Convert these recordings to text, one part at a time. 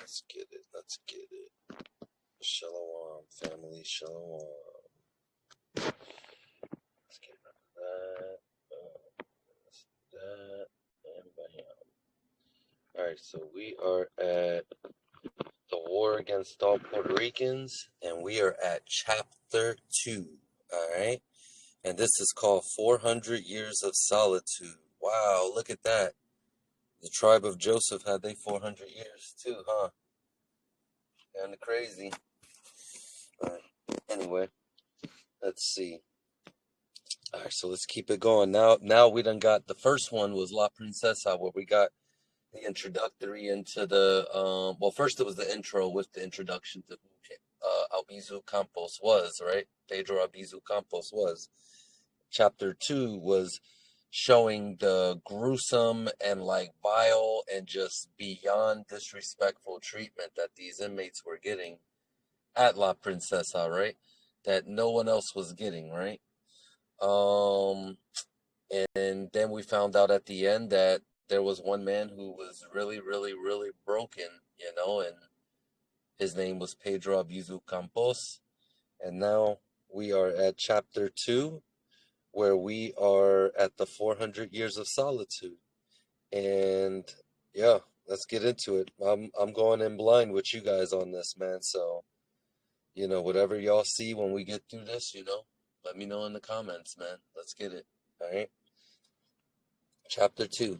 Let's get it. Let's get it. Shalom, family. Shalom. Let's get rid of that. That. And bam. Alright, so we are at the War Against All Puerto Ricans, and we are at Chapter 2. Alright? And this is called 400 Years of Solitude. Wow, look at that. The tribe of Joseph had they 400 years too, huh? Kinda crazy. Alright, anyway, let's see. Alright, so let's keep it going. Now we done got, the first one was La Princesa, where we got the introductory into the, well, first it was the intro with the introduction to who Albizu Campos was, right? Pedro Albizu Campos was. Chapter 2 was showing the gruesome and like vile and just beyond disrespectful treatment that these inmates were getting at La Princesa, right? That no one else was getting, right? And then we found out at the end that there was one man who was really, really, really broken, and his name was Pedro Albizu Campos. And now we are at Chapter 2, where we are at the 400 Years of Solitude. And yeah, let's get into it. I'm going in blind with you guys on this, man. So, whatever y'all see when we get through this, let me know in the comments, man. Let's get it. All right. Chapter 2.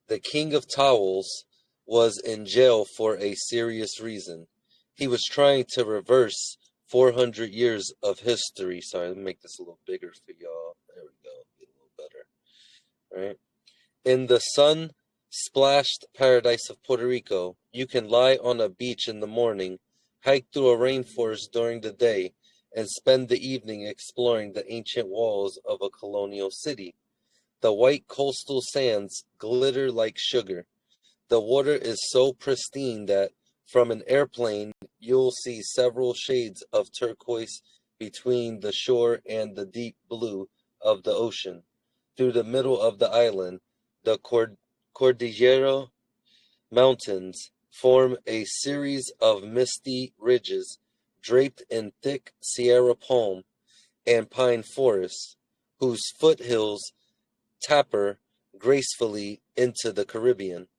The King of Towels was in jail for a serious reason. He was trying to reverse 400 years of history. Sorry, let me make this a little bigger for y'all. There we go. Get a little better. All right. In the sun-splashed paradise of Puerto Rico, you can lie on a beach in the morning, hike through a rainforest during the day, and spend the evening exploring the ancient walls of a colonial city. The white coastal sands glitter like sugar. The water is so pristine that from an airplane you'll see several shades of turquoise between the shore and the deep blue of the ocean. Through the middle of the island, the Cordillera Mountains form a series of misty ridges draped in thick Sierra palm and pine forests, whose foothills taper gracefully into the Caribbean.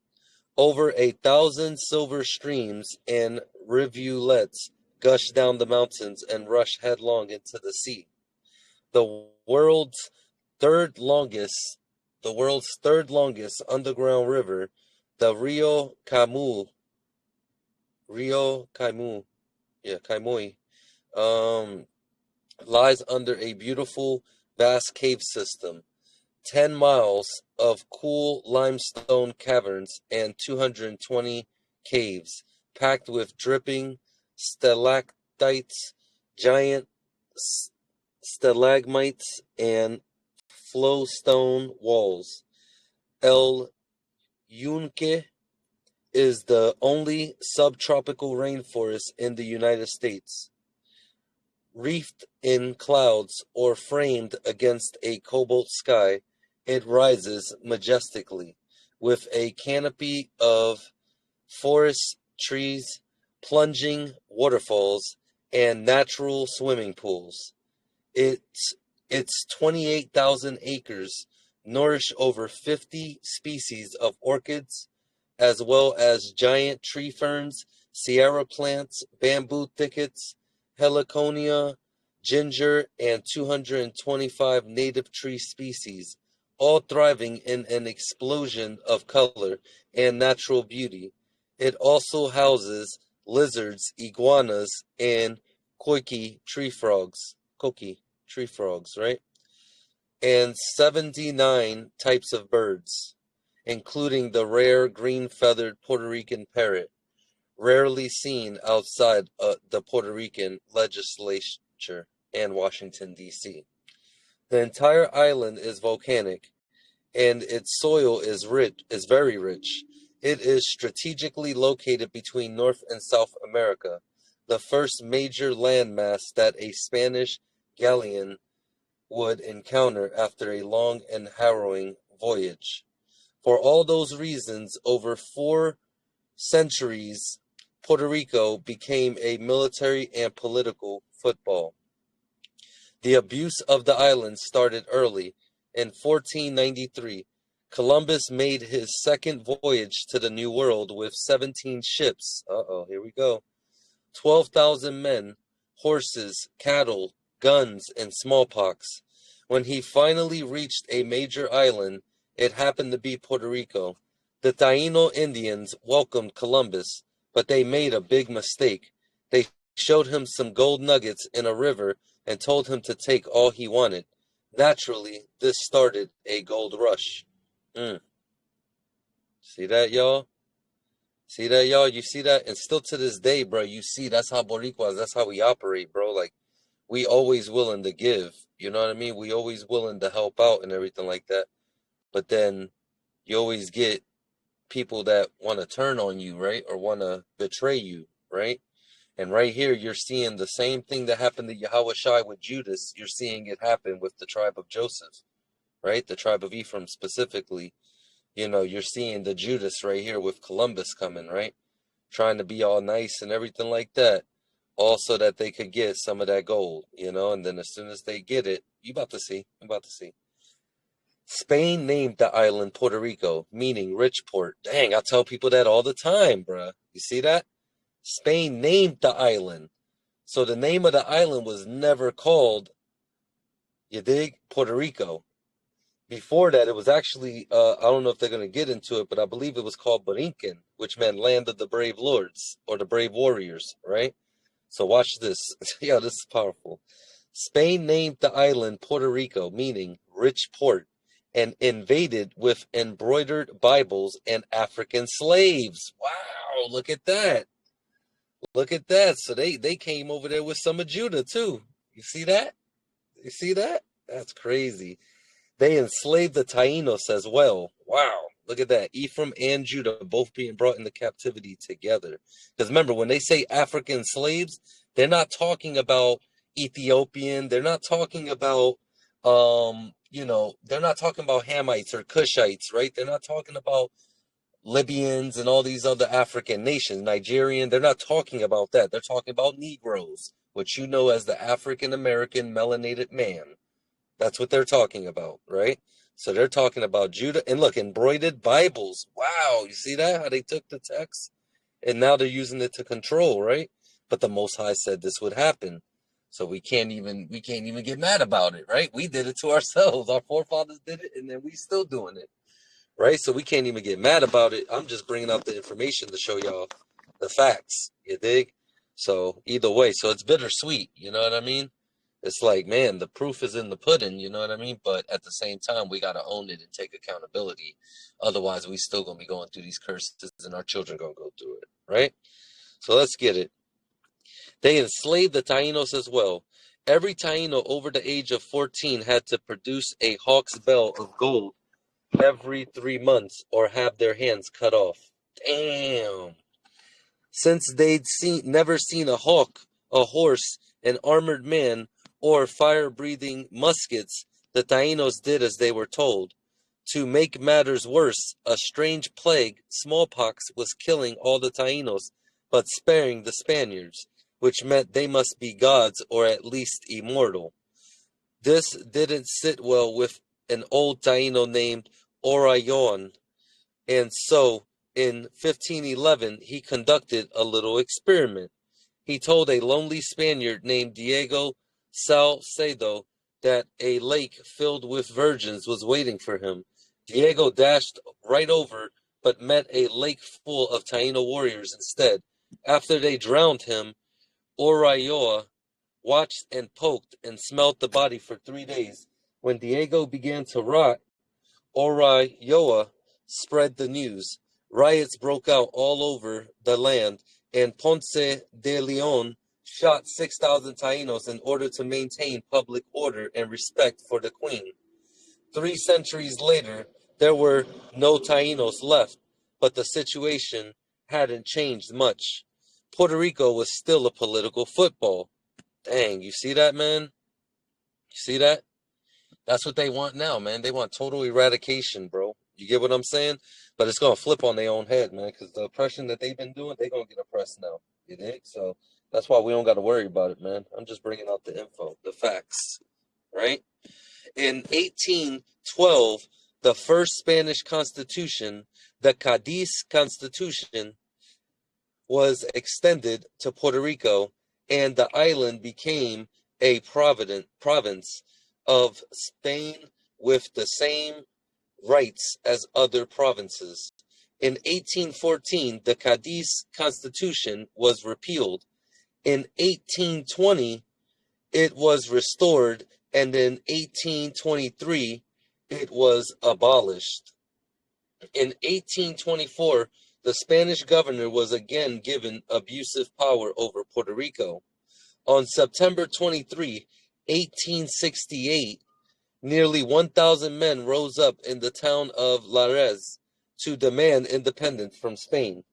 Over 1,000 silver streams and rivulets gush down the mountains and rush headlong into the sea. The world's third longest underground river, the Caimoy, lies under a beautiful, vast cave system. 10 miles of cool limestone caverns and 220 caves, packed with dripping stalactites, giant stalagmites, and flowstone walls. El Yunque is the only subtropical rainforest in the United States. Reefed in clouds or framed against a cobalt sky, it rises majestically, with a canopy of forest trees, plunging waterfalls, and natural swimming pools. Its 28,000 acres nourish over 50 species of orchids, as well as giant tree ferns, Sierra plants, bamboo thickets, heliconia, ginger, and 225 native tree species, all thriving in an explosion of color and natural beauty. It also houses lizards, iguanas, and koiki tree frogs, right? And 79 types of birds, including the rare green-feathered Puerto Rican parrot, rarely seen outside the Puerto Rican legislature and Washington, D.C. The entire island is volcanic, and its soil is very rich. It is strategically located between North and South America, the first major landmass that a Spanish galleon would encounter after a long and harrowing voyage. For all those reasons, over 4 centuries, Puerto Rico became a military and political football. The abuse of the island started early. In 1493, Columbus made his second voyage to the New World with 17 ships. Here we go. 12,000 men, horses, cattle, guns, and smallpox. When he finally reached a major island, it happened to be Puerto Rico. The Taino Indians welcomed Columbus, but they made a big mistake. They showed him some gold nuggets in a river and told him to take all he wanted. Naturally, this started a gold rush. See that, y'all? See that, y'all? You see that? And still to this day, bro, you see that's how Boricuas, that's how we operate, bro. Like, we always willing to give. You know what I mean? We always willing to help out and everything like that. But then you always get people that want to turn on you, right? Or want to betray you, right? And right here, you're seeing the same thing that happened to Yahushua with Judas. You're seeing it happen with the tribe of Joseph, right? The tribe of Ephraim specifically. You know, you're seeing the Judas right here with Columbus coming, right? Trying to be all nice and everything like that. All so that they could get some of that gold, you know? And then as soon as they get it, you about to see. I'm about to see. Spain named the island Puerto Rico, meaning rich port. Dang, I tell people that all the time, bruh. You see that? Spain named the island. So the name of the island was never called, you dig, Puerto Rico. Before that, it was actually, I don't know if they're going to get into it, but I believe it was called Borinquen, which meant land of the brave lords, or the brave warriors, right? So watch this. Yeah, this is powerful. Spain named the island Puerto Rico, meaning rich port, and invaded with embroidered Bibles and African slaves. Wow, look at that. Look at that. So they came over there with some of Judah too. You see that? You see that? That's crazy. They enslaved the Taínos as well. Wow. Look at that. Ephraim and Judah both being brought into captivity together. Because remember, when they say African slaves, they're not talking about Ethiopian. They're not talking about, they're not talking about Hamites or Cushites, right? They're not talking about Libyans and all these other African nations, Nigerian. They're not talking about that. They're talking about Negroes, which you know as the African American melanated man. That's what they're talking about, right? So they're talking about Judah. And look, embroidered Bibles. Wow, you see that? How they took the text? And now they're using it to control, right? But the Most High said this would happen. So we can't even get mad about it, right? We did it to ourselves. Our forefathers did it, and then we still doing it, right? So we can't even get mad about it. I'm just bringing out the information to show y'all the facts, you dig? So either way, so it's bittersweet, you know what I mean? It's like, man, the proof is in the pudding, you know what I mean? But at the same time, we got to own it and take accountability. Otherwise, we still going to be going through these curses and our children going to go through it, right? So let's get it. They enslaved the Taínos as well. Every Taíno over the age of 14 had to produce a hawk's bell of gold every 3 months or have their hands cut off. Damn. Since they'd never seen a hawk, a horse, an armored man, or fire-breathing muskets, the Taínos did as they were told. To make matters worse, a strange plague, smallpox, was killing all the Taínos, but sparing the Spaniards, which meant they must be gods or at least immortal. This didn't sit well with an old Taíno named Orayon, and so in 1511 he conducted a little experiment. He told a lonely Spaniard named Diego Salcedo that a lake filled with virgins was waiting for him. Diego dashed right over, but met a lake full of Taino warriors instead. After they drowned him, Orayoa watched and poked and smelled the body for 3 days. When Diego began to rot, Orayoa spread the news. Riots broke out all over the land, and Ponce de Leon shot 6,000 Taínos in order to maintain public order and respect for the queen. 3 centuries later, there were no Taínos left, but the situation hadn't changed much. Puerto Rico was still a political football. Dang, you see that, man? You see that? That's what they want now, man. They want total eradication, bro. You get what I'm saying? But it's gonna flip on their own head, man, because the oppression that they've been doing, they're gonna get oppressed now. You think? So that's why we don't got to worry about it, man. I'm just bringing out the info, the facts, right? In 1812, the first Spanish Constitution, the Cadiz Constitution, was extended to Puerto Rico, and the island became a province of Spain with the same rights as other provinces. In 1814, the Cadiz Constitution was repealed. In 1820, it was restored, and in 1823, it was abolished. In 1824, the Spanish governor was again given abusive power over Puerto Rico. On September 23, 1868, nearly 1,000 men rose up in the town of Lares to demand independence from Spain.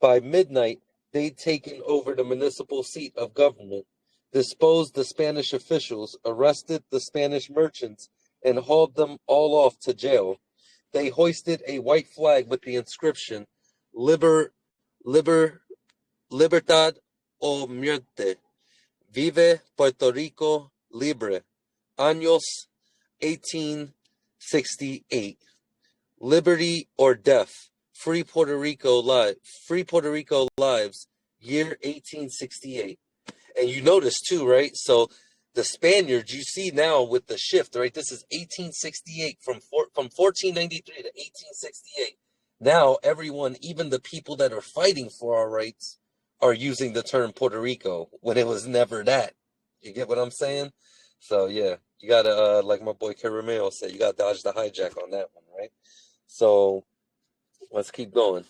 By midnight, they'd taken over the municipal seat of government, disposed the Spanish officials, arrested the Spanish merchants, and hauled them all off to jail. They hoisted a white flag with the inscription, Liber, Liber, Libertad o Muerte. Vive Puerto Rico Libre. Años 1868. Liberty or death. Free Puerto Rico lives. Year 1868. And you notice too, right? So the Spaniards, you see now with the shift, right? This is 1868 from 1493 to 1868. Now everyone, even the people that are fighting for our rights, are using the term Puerto Rico when it was never that. You get what I'm saying? So yeah, you gotta, like my boy Caramel said, you gotta dodge the hijack on that one, right? So let's keep going.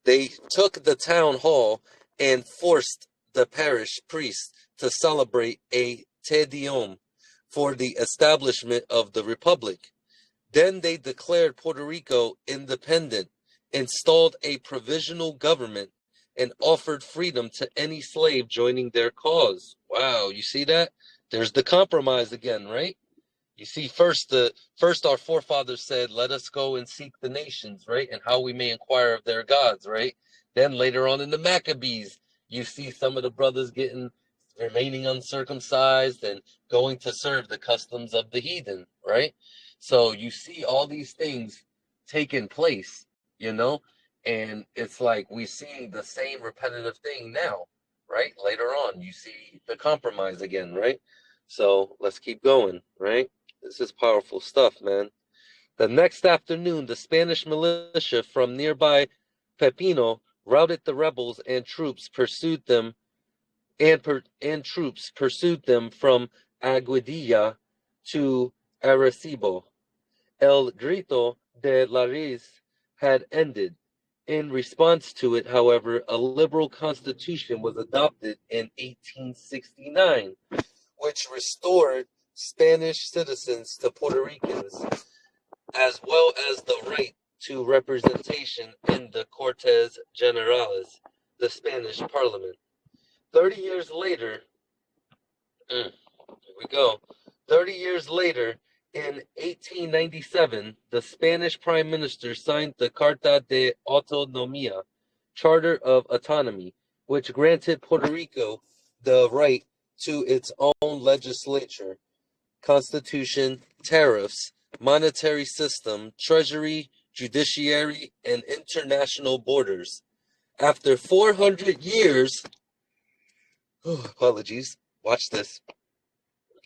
They took the town hall and forced the parish priest to celebrate a Te Deum for the establishment of the republic. Then they declared Puerto Rico independent, installed a provisional government, and offered freedom to any slave joining their cause. Wow, you see that? There's the compromise again, right? You see, first our forefathers said, "Let us go and seek the nations," right, and how we may inquire of their gods, right? Then later on in the Maccabees, you see some of the brothers remaining uncircumcised and going to serve the customs of the heathen, right? So you see all these things taking place, you know, and it's like we see the same repetitive thing now, right? Later on, you see the compromise again, right? So let's keep going, right? This is powerful stuff, man. The next afternoon, the Spanish militia from nearby Pepino routed the rebels, and troops pursued them from Aguadilla to Arecibo. El Grito de Lares had ended. In response to it, however, a liberal constitution was adopted in 1869, which restored Spanish citizens to Puerto Ricans, as well as the right to representation in the Cortes Generales, the Spanish parliament. 30 years later, here we go. 30 years later, in 1897, the Spanish Prime Minister signed the Carta de Autonomía, Charter of Autonomy, which granted Puerto Rico the right to its own legislature, constitution, tariffs, monetary system, treasury, judiciary, and international borders. After 400 years, apologies, watch this.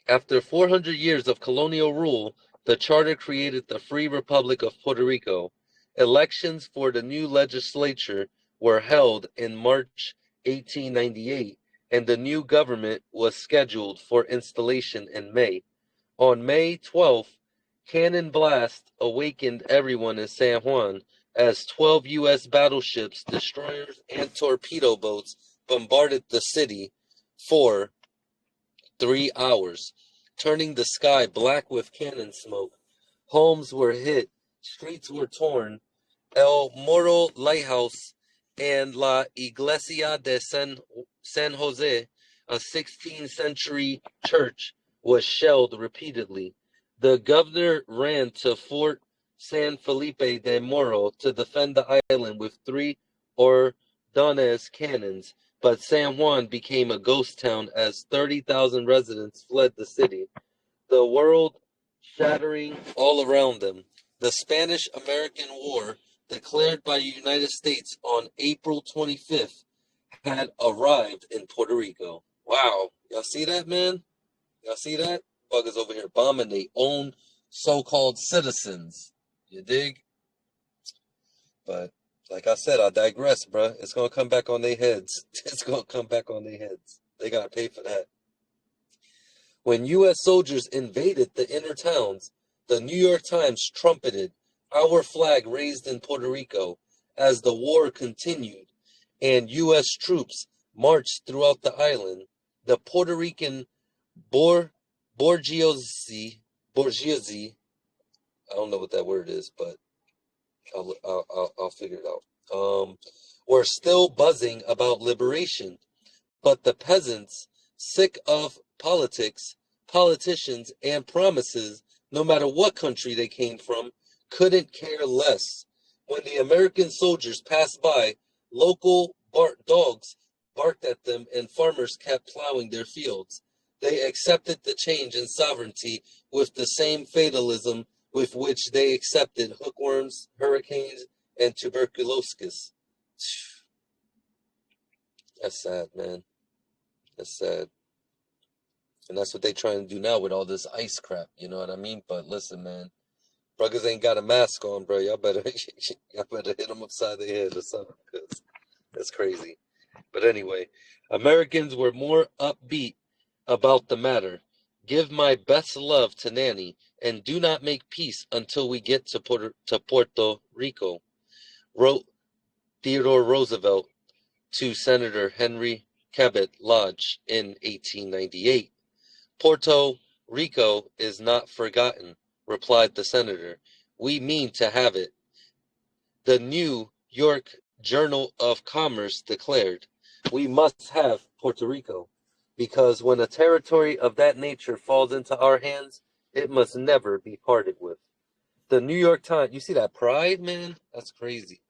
After 400 years of colonial rule, the charter created the Free Republic of Puerto Rico. Elections for the new legislature were held in March 1898, and the new government was scheduled for installation in May. On May 12th, cannon blast awakened everyone in San Juan as 12 U.S. battleships, destroyers, and torpedo boats bombarded the city for 3 hours, turning the sky black with cannon smoke. Homes were hit, streets were torn. El Moro Lighthouse and La Iglesia de San Jose, a 16th century church, was shelled repeatedly. The governor ran to Fort San Felipe de Moro to defend the island with 3 Ordonez cannons, but San Juan became a ghost town as 30,000 residents fled the city, the world shattering all around them. The Spanish-American War, declared by the United States on April 25th, had arrived in Puerto Rico. Wow. Y'all see that, man? Y'all see that? Buggers over here bombing their own so-called citizens. You dig? But like I said, I digress, bruh. It's gonna come back on their heads. It's gonna come back on their heads. They gotta pay for that. When U.S. soldiers invaded the inner towns, the New York Times trumpeted, "Our flag raised in Puerto Rico," as the war continued and U.S. troops marched throughout the island. The Puerto Rican bourgeoisie, I don't know what that word is, but I'll figure it out. Were still buzzing about liberation, but the peasants, sick of politics, politicians, and promises, no matter what country they came from, couldn't care less. When the American soldiers passed by, local dogs barked at them and farmers kept plowing their fields. They accepted the change in sovereignty with the same fatalism with which they accepted hookworms, hurricanes, and tuberculosis. That's sad, man. That's sad. And that's what they trying to do now with all this ice crap, you know what I mean? But listen, man, brothers ain't got a mask on, bro. Y'all better hit them upside the head or something, because that's crazy. But anyway, Americans were more upbeat about the matter. "Give my best love to Nanny, and do not make peace until we get to Puerto Rico," wrote Theodore Roosevelt to Senator Henry Cabot Lodge in 1898. "Puerto Rico is not forgotten," replied the senator. "We mean to have it." The New York Journal of Commerce declared, "We must have Puerto Rico, because when a territory of that nature falls into our hands, it must never be parted with." The New York Times, you see that pride, man? That's crazy.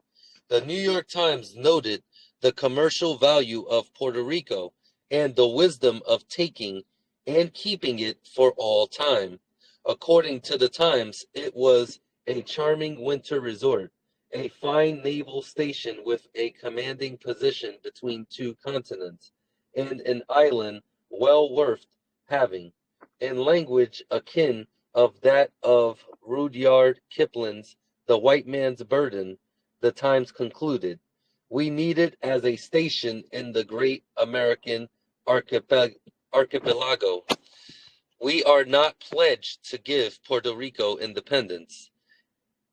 The New York Times noted the commercial value of Puerto Rico and the wisdom of taking and keeping it for all time. According to the Times, it was a charming winter resort, a fine naval station with a commanding position between 2 continents, and an island well worth having. In language akin of that of Rudyard Kipling's The White Man's Burden, the Times concluded, "We need it as a station in the great American archipelago. We are not pledged to give Puerto Rico independence.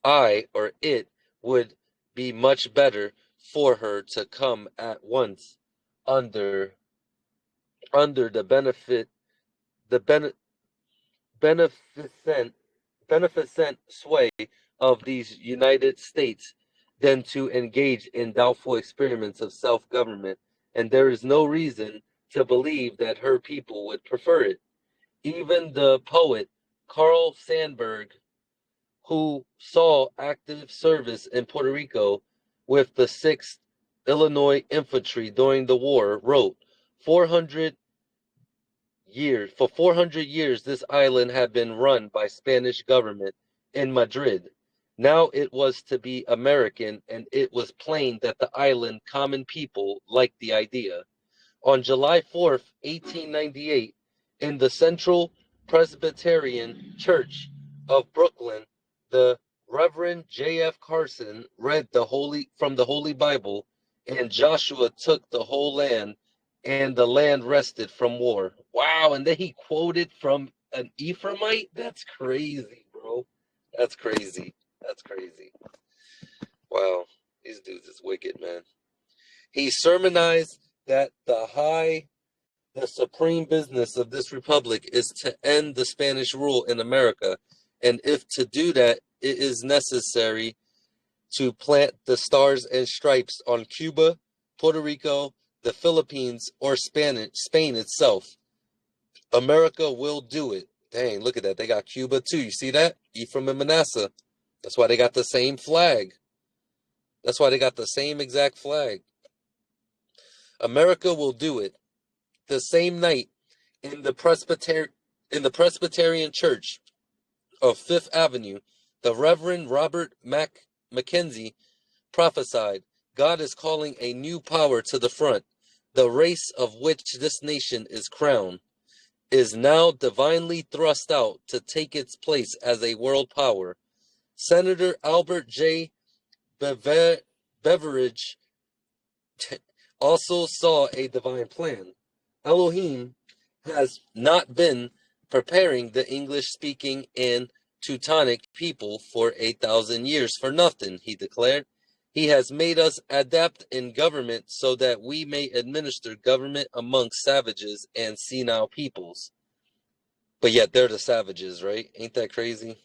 Or it would be much better for her to come at once under the beneficent sway of these United States than to engage in doubtful experiments of self-government, and there is no reason to believe that her people would prefer it." Even the poet Carl Sandburg, who saw active service in Puerto Rico with the 6th Illinois Infantry during the war, wrote, For 400 years this island had been run by Spanish government in Madrid. Now it was to be American, and it was plain that the island common people liked the idea. On July 4th, 1898, in the Central Presbyterian Church of Brooklyn, the Reverend J.F. Carson read from the Holy Bible, and Joshua took the whole land, and the land rested from war. Wow, and then he quoted from an Ephraimite? That's crazy, bro. That's crazy. That's crazy. Wow, these dudes is wicked, man. He sermonized that the supreme business of this republic is to end the Spanish rule in America, and if to do that, it is necessary to plant the stars and stripes on Cuba, Puerto Rico, the Philippines, or Spain itself. America will do it. Dang, look at that. They got Cuba too. You see that? Ephraim and Manasseh. That's why they got the same flag. That's why they got the same exact flag. America will do it. The same night in the Presbyterian Church of Fifth Avenue, the Reverend Robert Mackenzie prophesied, God is calling a new power to the front. The race of which this nation is crowned is now divinely thrust out to take its place as a world power. Senator Albert J. Beveridge also saw a divine plan. Elohim has not been preparing the English-speaking and Teutonic people for 8,000 years for nothing, he declared. He has made us adept in government so that we may administer government amongst savages and senile peoples. But yet they're the savages, right? Ain't that crazy?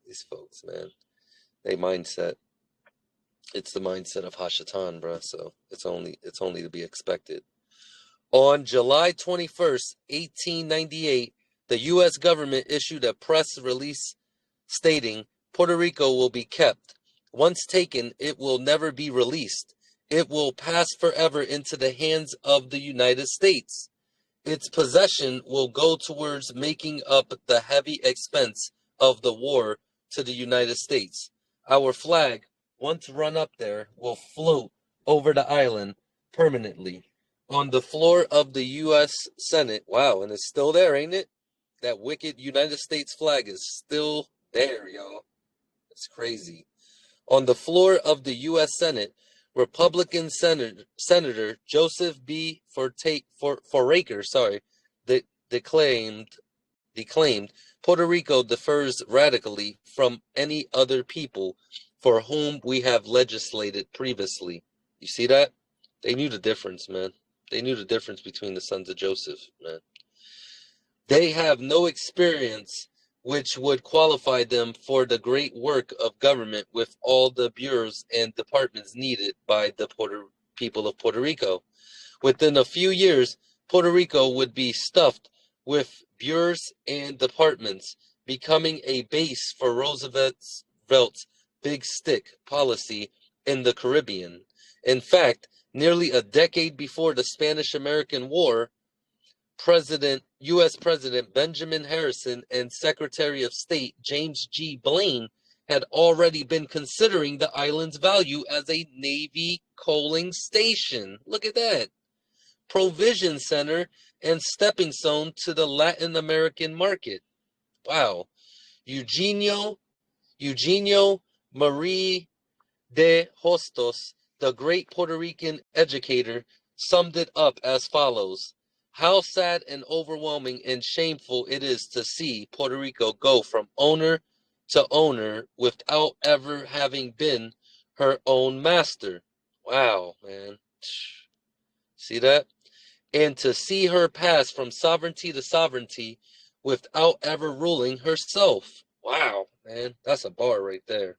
These folks, man. They mindset. It's the mindset of Hashatan, bro. So it's only to be expected. On July 21st, 1898, the U.S. government issued a press release stating Puerto Rico will be kept. Once taken, it will never be released. It will pass forever into the hands of the United States. Its possession will go towards making up the heavy expense of the war to the United States. Our flag, once run up there, will float over the island permanently. On the floor of the U.S. Senate, wow, and it's still there, ain't it? That wicked United States flag is still there, y'all. It's crazy. On the floor of the U.S. Senate, Republican Senator Joseph B. Foraker, declaimed Puerto Rico differs radically from any other people for whom we have legislated previously. You see that? They knew the difference, man. They knew the difference between the sons of Joseph, man. They have no experience which would qualify them for the great work of government with all the bureaus and departments needed by the people of Puerto Rico. Within a few years, Puerto Rico would be stuffed with bureaus and departments, becoming a base for Roosevelt's big stick policy in the Caribbean. In fact, nearly a decade before the Spanish-American War, U.S. President Benjamin Harrison and Secretary of State James G. Blaine had already been considering the island's value as a Navy coaling station. Look at that. Provision center and stepping stone to the Latin American market. Wow. Eugenio Marie de Hostos, the great Puerto Rican educator, summed it up as follows. How sad and overwhelming and shameful it is to see Puerto Rico go from owner to owner without ever having been her own master. Wow, man. See that? And to see her pass from sovereignty to sovereignty without ever ruling herself. Wow, man. That's a bar right there.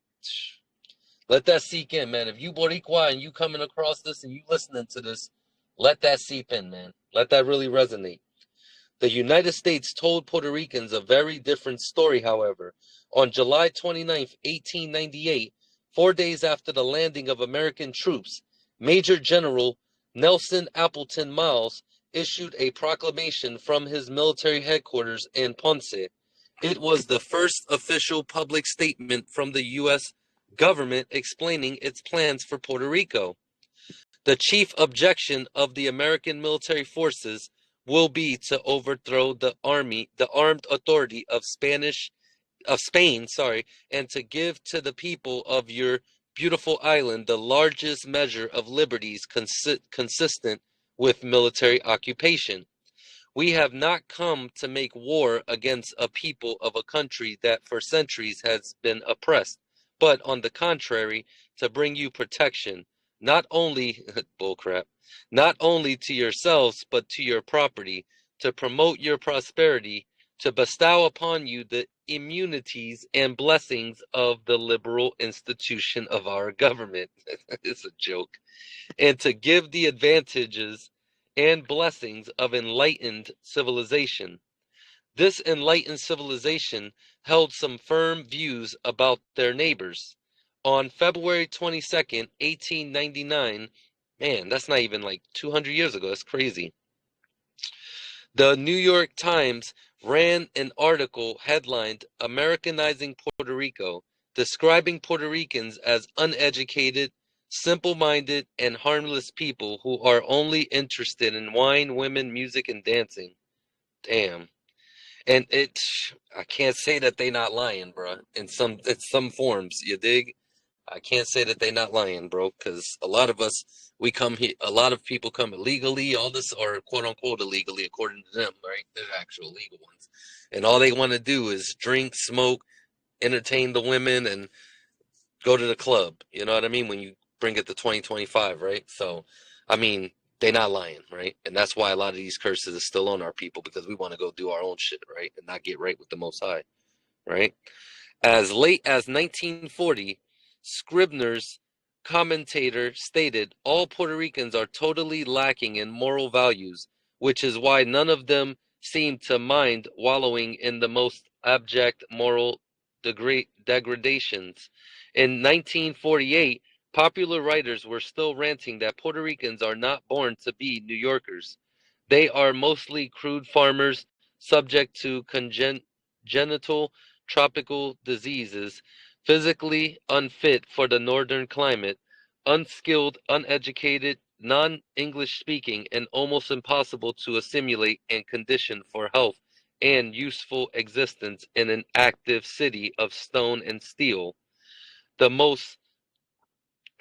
Let that seep in, man. If you Boricua and you coming across this and you listening to this, let that seep in, man. Let that really resonate. The United States told Puerto Ricans a very different story, however. On July 29th, 1898, 4 days after the landing of American troops, Major General Nelson Appleton Miles issued a proclamation from his military headquarters in Ponce. It was the first official public statement from the U.S. government explaining its plans for Puerto Rico. The chief objection of the American military forces will be to overthrow the armed authority of Spain, and to give to the people of your beautiful island the largest measure of liberties consistent with military occupation. We have not come to make war against a people of a country that for centuries has been oppressed, but on the contrary, to bring you protection, not only, bullcrap, not only to yourselves, but to your property, to promote your prosperity, to bestow upon you the immunities and blessings of the liberal institution of our government. It's a joke. And to give the advantages and blessings of enlightened civilization. This enlightened civilization held some firm views about their neighbors. On February 22nd, 1899, man, that's not even like 200 years ago. That's crazy. The New York Times ran an article headlined Americanizing Puerto Rico, describing Puerto Ricans as uneducated, simple-minded, and harmless people who are only interested in wine, women, music, and dancing. Damn. And I can't say that they not lying, bro. In some forms, you dig? I can't say that they not lying, bro, because a lot of us, we come here, a lot of people come illegally, all this, or quote unquote illegally, according to them, right? They're actual legal ones. And all they want to do is drink, smoke, entertain the women, and go to the club. You know what I mean? When you bring it to 2025, right? So, I mean, they not lying, right? And that's why a lot of these curses are still on our people, because we want to go do our own shit, right? And not get right with the Most High, right? As late as 1940, Scribner's commentator stated all Puerto Ricans are totally lacking in moral values, which is why none of them seem to mind wallowing in the most abject moral degradations. In 1948, popular writers were still ranting that Puerto Ricans are not born to be New Yorkers. They are mostly crude farmers subject to congenital tropical diseases, physically unfit for the northern climate, unskilled, uneducated, non-English speaking, and almost impossible to assimilate and condition for health and useful existence in an active city of stone and steel. The most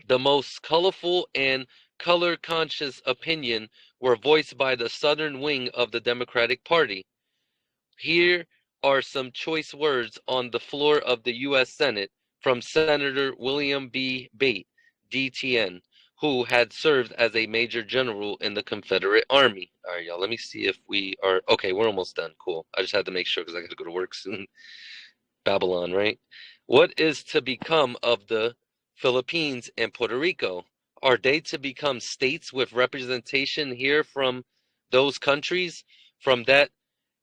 the most colorful and color-conscious opinion were voiced by the southern wing of the Democratic Party. Here are some choice words on the floor of the U.S. Senate from Senator William B. Bate, DTN, who had served as a major general in the Confederate Army. All right, y'all, let me see if we are okay. We're almost done. Cool. I just had to make sure because I got to go to work soon. Babylon, right? What is to become of the Philippines and Puerto Rico? Are they to become states with representation here from those countries, from that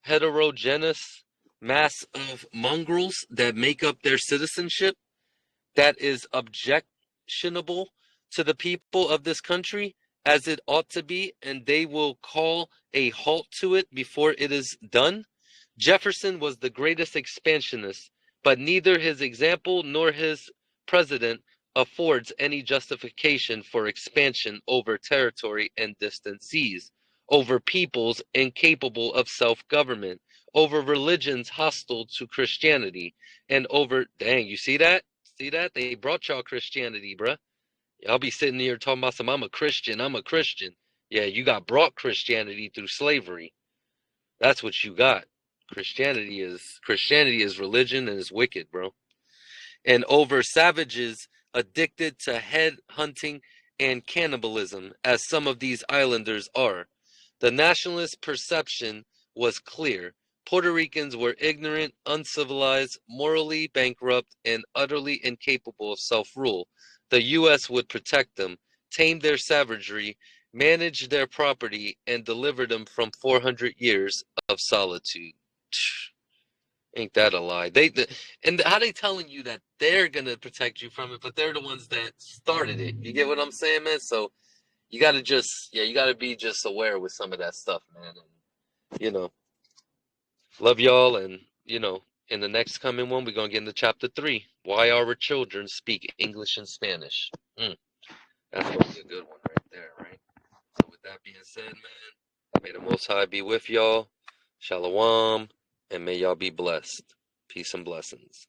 heterogeneous mass of mongrels that make up their citizenship that is objectionable to the people of this country as it ought to be, and they will call a halt to it before it is done? Jefferson was the greatest expansionist, but neither his example nor his president affords any justification for expansion over territory and distant seas, over peoples incapable of self-government, over religions hostile to Christianity, and over, dang, you see that? See that? They brought y'all Christianity, bruh. Y'all be sitting here talking about some, I'm a Christian, I'm a Christian. Yeah, you got brought Christianity through slavery. That's what you got. Christianity is religion and is wicked, bro. And over savages addicted to head hunting and cannibalism, as some of these islanders are. The nationalist perception was clear. Puerto Ricans were ignorant, uncivilized, morally bankrupt, and utterly incapable of self-rule. The U.S. would protect them, tame their savagery, manage their property, and deliver them from 400 years of solitude. Ain't that a lie? And how they telling you that they're gonna protect you from it, but they're the ones that started it. You get what I'm saying, man? So you gotta you gotta be just aware with some of that stuff, man. And you know, love y'all, and in the next coming one, we're gonna get into chapter 3. Why our children speak English and Spanish. That's gonna be a good one right there, right? So with that being said, man, may the Most High be with y'all. Shalom, and may y'all be blessed. Peace and blessings.